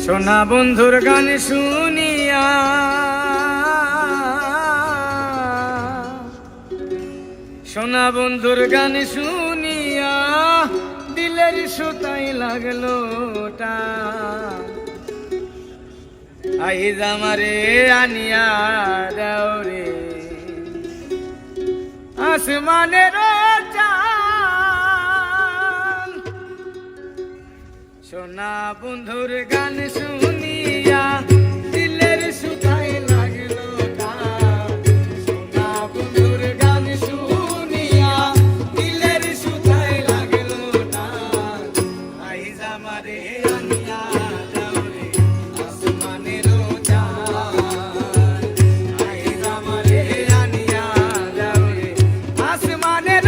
সোনা বন্ধুর গান শুনিয়া সোনা বন্ধুর গান শুনিয়া দিলের সুতাই লাগলো আইজ আমারে আনিয়া দাও রে আসমানের চাঁদ। সোনা বন্ধুর গান শুনিয়া দিলের সুতাই লাগলো সোনা বন্ধুর গান শুনিয়া দিলের সুতাই লাগলো আইজ আমারে আনিয়া দাও রে আসমানের চাঁদ। আইজ আমারে আনিয়া দাও রে আসমানের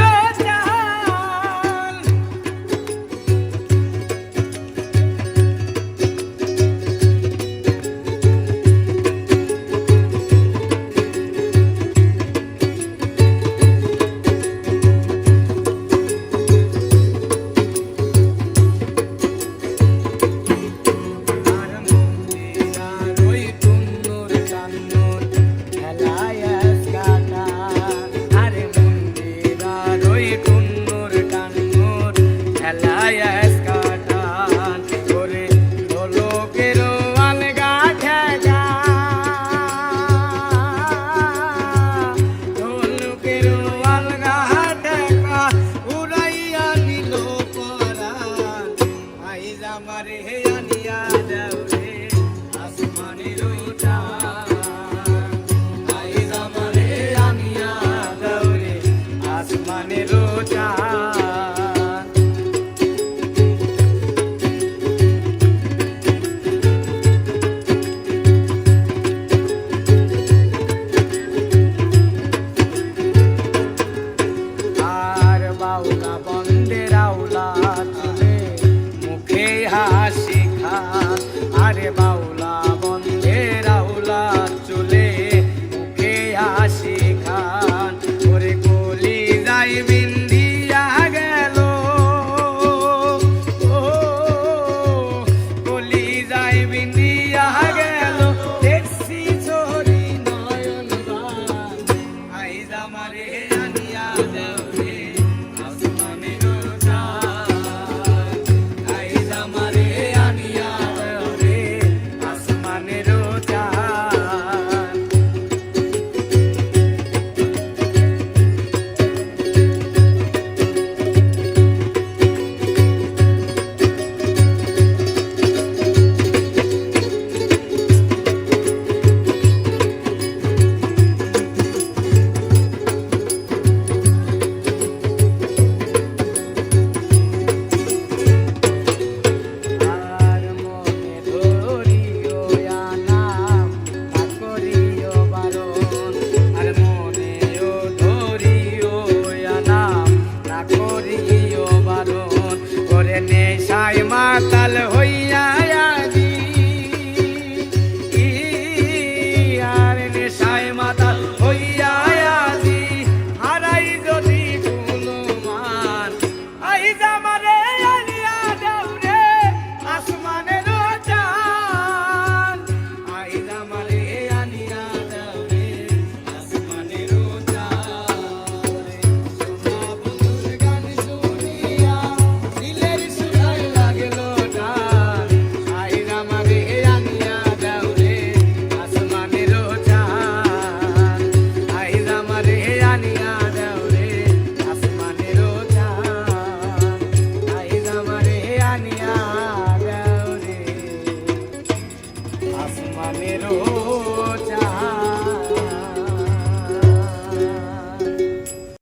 মাতাল হইয়া আজি আর নেশায় মাতাল হইয়া আজি হারাই যদি গুণমান আইজ আমারে আনিয়া দাও রে আসমানের চাঁদ। আইজ আমারে আনিয়া দাও রে আসমানের চাঁদ। সোনা বন্ধুর গান শুনিয়া দিলের সুতাই লাগলো আইজ আমারে আনিয়া দাও রে আসমানের চাঁদ। আইজ আমারে আনিয়া দাও রে আসমানের চাঁদ। আইজ আমারে আনিয়া দাও রে আসমানের চাঁদ।